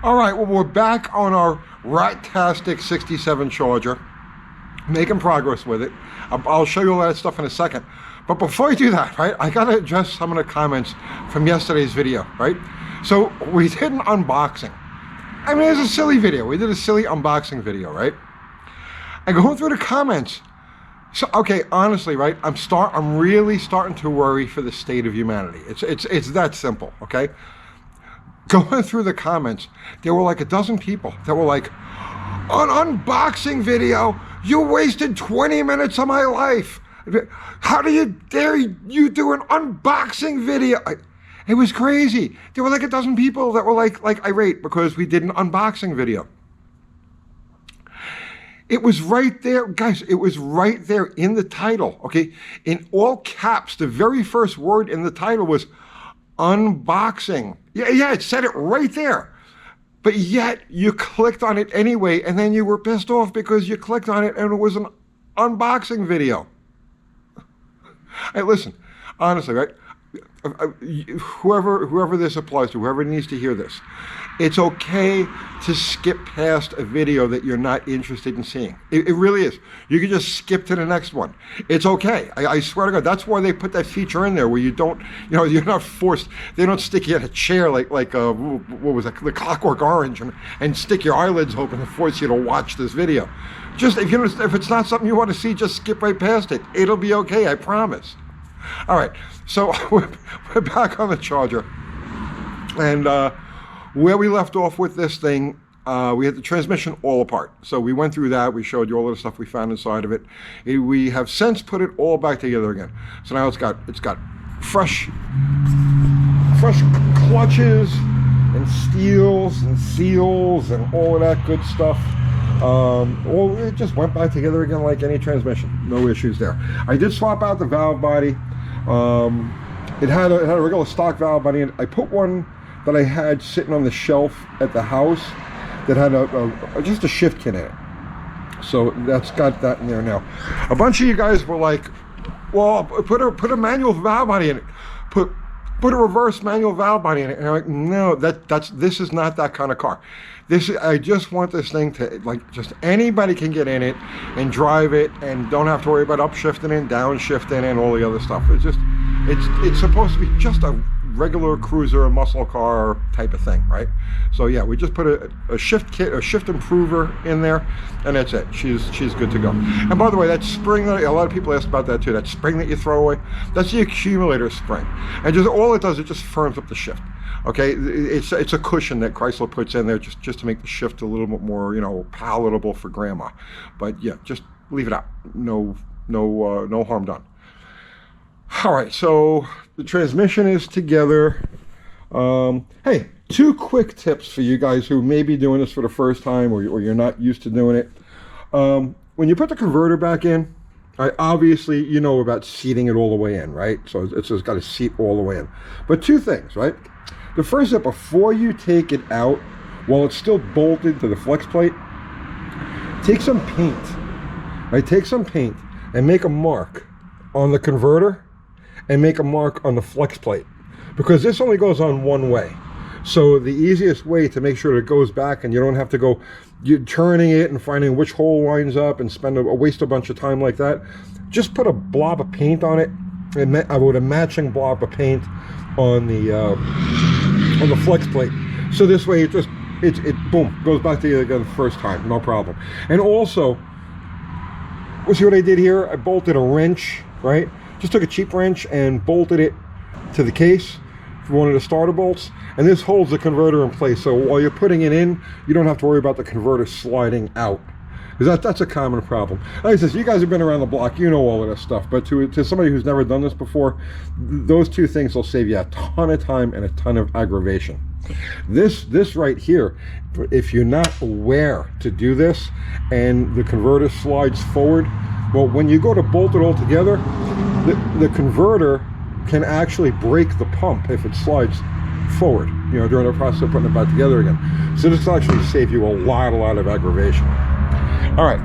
All right, well, we're back on our rat-tastic 67 Charger, making progress with it. I'll show you all that stuff in a second. But before I do that, right, I gotta address some of the comments from yesterday's video, right? So we did an unboxing. I mean, it's a silly video. We did a silly unboxing video, right? And going through the comments, so okay, honestly, right, I'm really starting to worry for the state of humanity. It's that simple, okay? Going through the comments, there were like a dozen people that were like, an unboxing video, you wasted 20 minutes of my life. How do you dare you do an unboxing video? It was crazy. There were like a dozen people that were like irate because we did an unboxing video. It was right there, guys, it was right there in the title, okay? In all caps, the very first word in the title was unboxing. Yeah, it said it right there. But yet you clicked on it anyway, and then you were pissed off because you clicked on it and it was an unboxing video. Hey, listen, honestly, right? Whoever this applies to, whoever needs to hear this, it's okay to skip past a video that you're not interested in seeing. It really is. You can just skip to the next one. It's okay. I swear to God, that's why they put that feature in there where you don't, you're not forced. They don't stick you in a chair like what was that, the Clockwork Orange, and stick your eyelids open and force you to watch this video. Just if it's not something you want to see, just skip right past it. It'll be okay, I promise. All right, so we're back on the Charger, and where we left off with this thing, we had the transmission all apart. So we went through that. We showed you all of the stuff we found inside of it. We have since put it all back together again. So now it's got fresh clutches and steels and seals and all of that good stuff. Well, it just went back together again like any transmission. No issues there. I did swap out the valve body. It had a regular stock valve body, and I put one that I had sitting on the shelf at the house that had just a shift kit in it. So that's got that in there now. A bunch of you guys were like, well, put a manual valve body in it. Put a reverse manual valve body in it. And I'm like, no, this is not that kind of car. I just want this thing to, like, just anybody can get in it and drive it and don't have to worry about upshifting and downshifting and all the other stuff. It's supposed to be just a regular cruiser, a muscle car type of thing, right? So yeah, we just put a shift kit, a shift improver in there, and that's it. She's good to go. And by the way, that spring, that a lot of people asked about that too, that spring that you throw away, that's the accumulator spring. And just all it does, it just firms up the shift. Okay, it's a cushion that Chrysler puts in there just to make the shift a little bit more, palatable for grandma. But yeah, just leave it out. No harm done. All right, so the transmission is together. Hey, 2 quick tips for you guys who may be doing this for the first time or you're not used to doing it. When you put the converter back in, obviously you know about seating it all the way in, right? So it's got to seat all the way in. But 2 things, right? The first step, before you take it out, while it's still bolted to the flex plate, take some paint, right? Take some paint and make a mark on the converter and make a mark on the flex plate, because this only goes on one way. So the easiest way to make sure that it goes back and you don't have to go turning it and finding which hole lines up and waste a bunch of time like that, just put a blob of paint on it, and I would a matching blob of paint on the flex plate. So this way it boom, goes back to you again the first time, no problem. And also, see what I did here? I bolted a wrench, right? Just took a cheap wrench and bolted it to the case for one of the starter bolts, and this holds the converter in place. So while you're putting it in, you don't have to worry about the converter sliding out, because that's a common problem. Like I said, you guys have been around the block, you know all of this stuff, but to somebody who's never done this before, those 2 things will save you a ton of time and a ton of aggravation. This right here, if you're not aware to do this and the converter slides forward, well, when you go to bolt it all together, the converter can actually break the pump if it slides forward, during the process of putting it back together again. So this will actually save you a lot of aggravation. All right.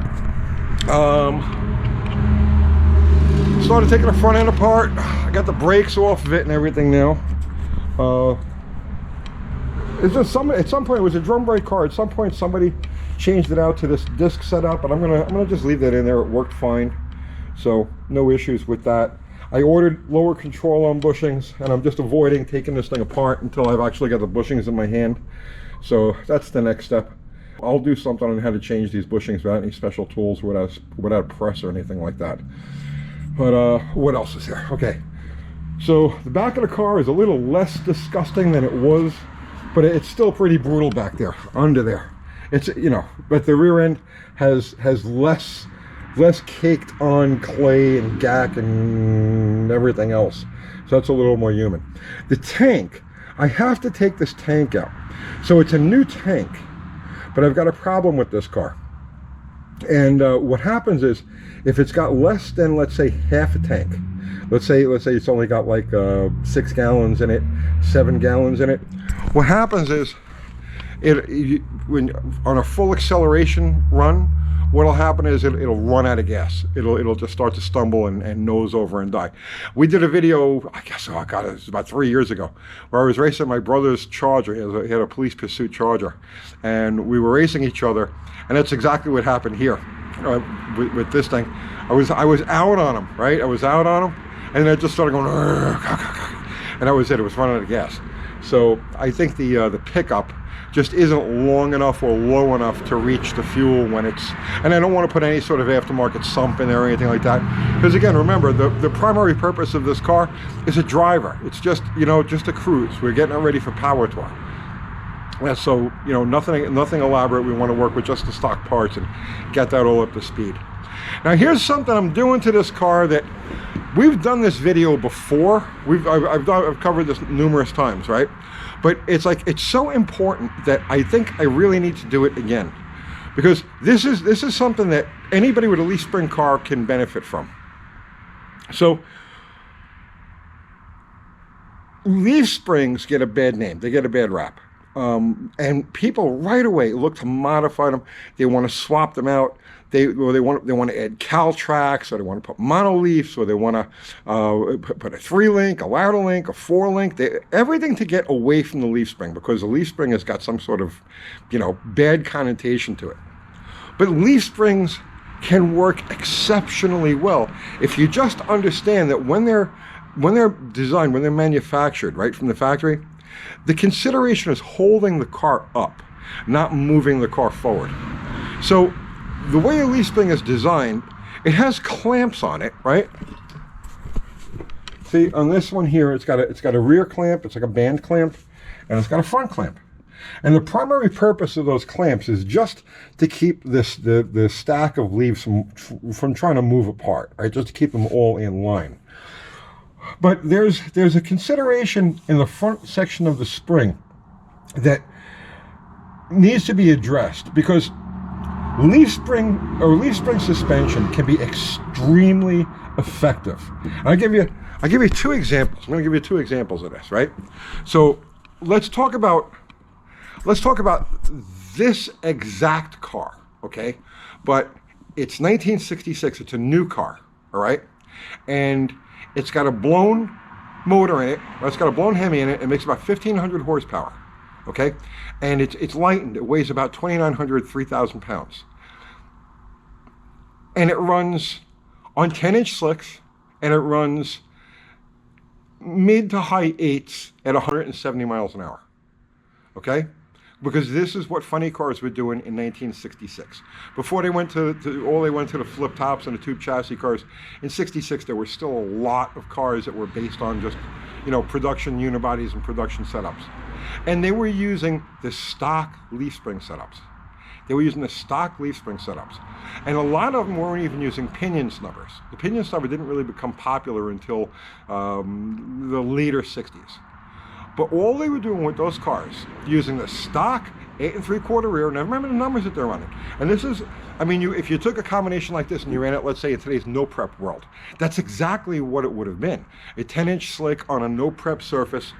Started taking the front end apart. I got the brakes off of it and everything now. It's just at some point it was a drum brake car. At some point somebody changed it out to this disc setup, and I'm gonna just leave that in there. It worked fine, so no issues with that. I ordered lower control on bushings, and I'm just avoiding taking this thing apart until I've actually got the bushings in my hand. So that's the next step. I'll do something on how to change these bushings without any special tools, without a press or anything like that. But what else is here? Okay, so the back of the car is a little less disgusting than it was, but it's still pretty brutal back there, under there. It's, you know, but the rear end has less caked on clay and gack and everything else. So that's a little more human. The tank, I have to take this tank out. So it's a new tank, but I've got a problem with this car. And what happens is, if it's got less than, let's say, half a tank, let's say it's only got like 6 gallons in it, 7 gallons in it, what happens is, when on a full acceleration run, what'll happen is it'll run out of gas. It'll just start to stumble and nose over and die. We did a video, I guess, oh God, it was about 3 years ago, where I was racing my brother's Charger. He had a police pursuit Charger, and we were racing each other, and that's exactly what happened here with this thing. I was out on him, right? I was out on him, and then I just started going, and that was it. It was running out of gas. So I think the pickup just isn't long enough or low enough to reach the fuel when it's, and I don't want to put any sort of aftermarket sump in there or anything like that, because again, remember, the primary purpose of this car is a driver. It's just, you know, just a cruise. We're getting it ready for power tour. Yeah, so, you know, nothing elaborate. We want to work with just the stock parts and get that all up to speed. Now here's something I'm doing to this car that we've done this video before. I've covered this numerous times, right? But it's like, it's so important that I think I really need to do it again, because this is something that anybody with a leaf spring car can benefit from. So leaf springs get a bad name. They get a bad rap. And people right away look to modify them. They want to swap them out. They want to add cowl tracks, or they want to put monoleafs, or they want to put a 3-link, a lateral link, a 4-link. Everything to get away from the leaf spring, because the leaf spring has got some sort of, you know, bad connotation to it. But leaf springs can work exceptionally well if you just understand that when they're designed, when they're manufactured right from the factory, the consideration is holding the car up, not moving the car forward. So the way a leaf spring is designed, it has clamps on it, right? See, on this one here, it's got a rear clamp, it's like a band clamp, and it's got a front clamp. And the primary purpose of those clamps is just to keep the stack of leaves from trying to move apart, right? Just to keep them all in line. But there's a consideration in the front section of the spring that needs to be addressed, because leaf spring suspension can be extremely effective. I'll give you 2 examples. I'm going to give you 2 examples of this, right? So let's talk about this exact car, okay? But it's 1966. It's a new car, all right? And it's got a blown motor in it, or it's got a blown Hemi in it. It makes about 1,500 horsepower, okay? And it's lightened. It weighs about 2,900, 3,000 pounds. And it runs on 10-inch slicks, and it runs mid to high 8s at 170 miles an hour, okay? Because this is what funny cars were doing in 1966. Before they went to the flip tops and the tube chassis cars, in 66 there were still a lot of cars that were based on just, you know, production unibodies and production setups. And they were using the stock leaf spring setups. And a lot of them weren't even using pinion snubbers. The pinion snubber didn't really become popular until the later 60s. But all they were doing with those cars, using the stock 8 3/4 rear, now remember the numbers that they're running. And this is, I mean, if you took a combination like this and you ran it, let's say in today's no prep world, that's exactly what it would have been. A 10-inch slick on a no prep surface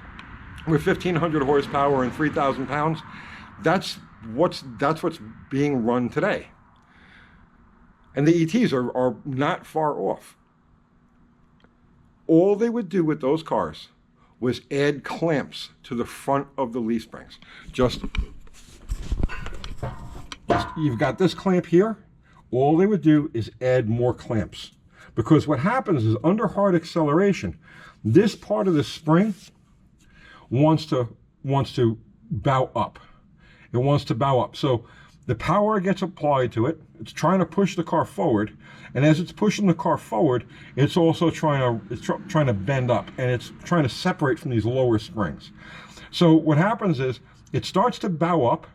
with 1,500 horsepower and 3,000 pounds. That's what's being run today. And the ETs are not far off. All they would do with those cars was add clamps to the front of the leaf springs. Just you've got this clamp here. All they would do is add more clamps, because what happens is under hard acceleration, this part of the spring wants to bow up. It wants to bow up. So the power gets applied to it. It's trying to push the car forward, and as it's pushing the car forward, it's also trying to bend up, and it's trying to separate from these lower springs. So what happens is it starts to bow up.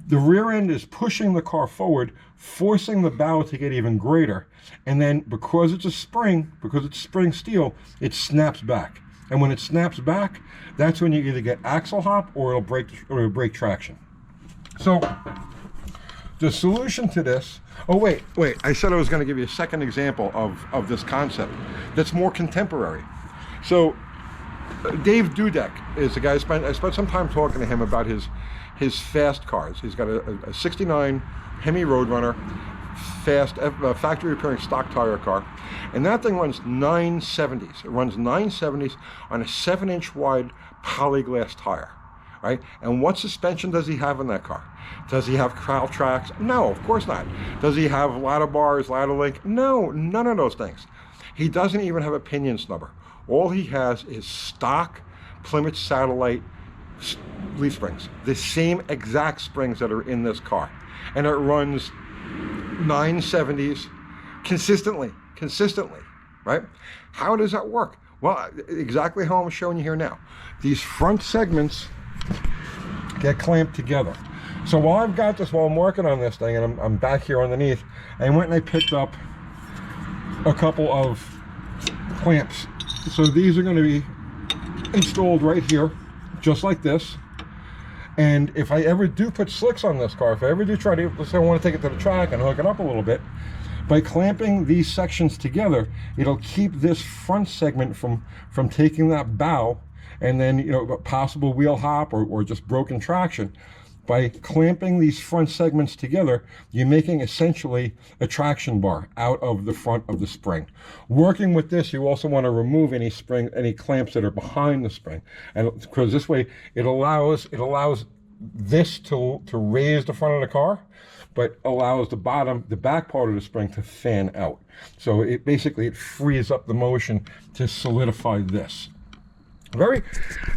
The rear end is pushing the car forward, forcing the bow to get even greater, and then because it's spring steel, it snaps back. And when it snaps back, that's when you either get axle hop or it'll break traction. So the solution to this, oh wait, I said I was going to give you a second example of this concept that's more contemporary. So Dave Dudek is the guy I spent some time talking to him about his fast cars. He's got a 69 Hemi Roadrunner, fast, factory repairing stock tire car, and that thing runs 970s. It runs 970s on a 7-inch wide polyglass tire, right? And what suspension does he have in that car? Does he have cowl tracks? No, of course not. Does he have ladder bars, ladder link? No, none of those things. He doesn't even have a pinion snubber. All he has is stock Plymouth Satellite leaf springs, the same exact springs that are in this car, and it runs 970s consistently, right? How does that work? Well, exactly how I'm showing you here now. These front segments get clamped together. So while I'm working on this thing, and I'm back here underneath, I went and I picked up a couple of clamps. So these are going to be installed right here, just like this. And if I ever do put slicks on this car, if I ever do try to, let's say I want to take it to the track and hook it up a little bit, by clamping these sections together, it'll keep this front segment from taking that bow and then, you know, possible wheel hop or just broken traction. By clamping these front segments together, you're making essentially a traction bar out of the front of the spring. Working with this, you also want to remove any clamps that are behind the spring, and because this way it allows this to raise the front of the car, but allows the back part of the spring to fan out. So it basically frees up the motion to solidify this. Very,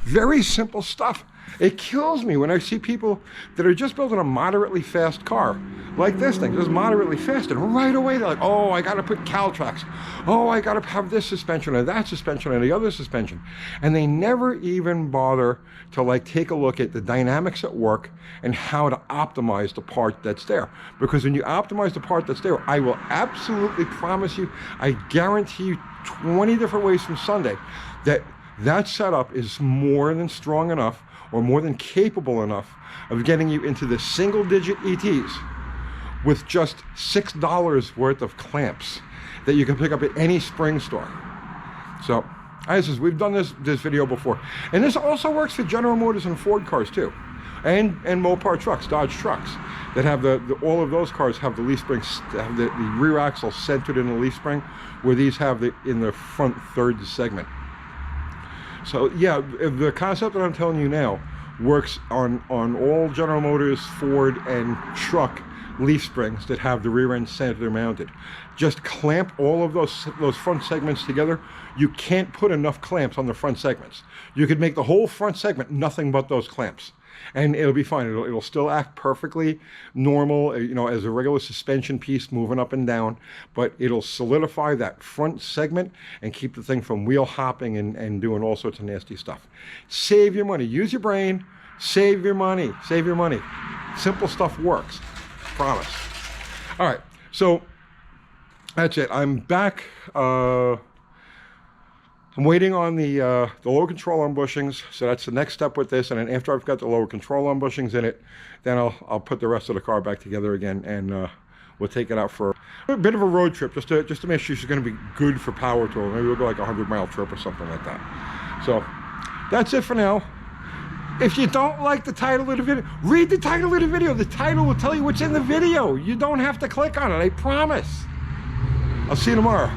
very simple stuff. It kills me when I see people that are just building a moderately fast car, like this thing, just moderately fast, and right away they're like, oh, I got to put cowl tracks. Oh, I got to have this suspension or that suspension or the other suspension. And they never even bother to like take a look at the dynamics at work and how to optimize the part that's there. Because when you optimize the part that's there, I will absolutely promise you, I guarantee you 20 different ways from Sunday, that setup is more than strong enough or more than capable enough of getting you into the single-digit ETs with just $6 worth of clamps that you can pick up at any spring store. So, as is, we've done this video before, and this also works for General Motors and Ford cars too, and Mopar trucks, Dodge trucks that have all of those cars have the leaf springs, have the rear axle centered in the leaf spring, where these have in the front third segment. So yeah, the concept that I'm telling you now works on all General Motors, Ford, and truck leaf springs that have the rear end center mounted. Just clamp all of those front segments together. You can't put enough clamps on the front segments. You could make the whole front segment nothing but those clamps, and it'll be fine. It'll still act perfectly normal, you know, as a regular suspension piece moving up and down, but it'll solidify that front segment and keep the thing from wheel hopping and doing all sorts of nasty stuff. Save your money. Use your brain. Save your money. Save your money. Simple stuff works. Promise. All right. So that's it. I'm back. I'm waiting on the lower control arm bushings, so that's the next step with this. And then after I've got the lower control arm bushings in it, then I'll put the rest of the car back together again, and we'll take it out for a bit of a road trip, just to make sure she's going to be good for power tool. Maybe we'll go like a 100-mile trip or something like that. So that's it for now. If you don't like the title of the video, read the title of the video. The title will tell you what's in the video. You don't have to click on it, I promise. I'll see you tomorrow.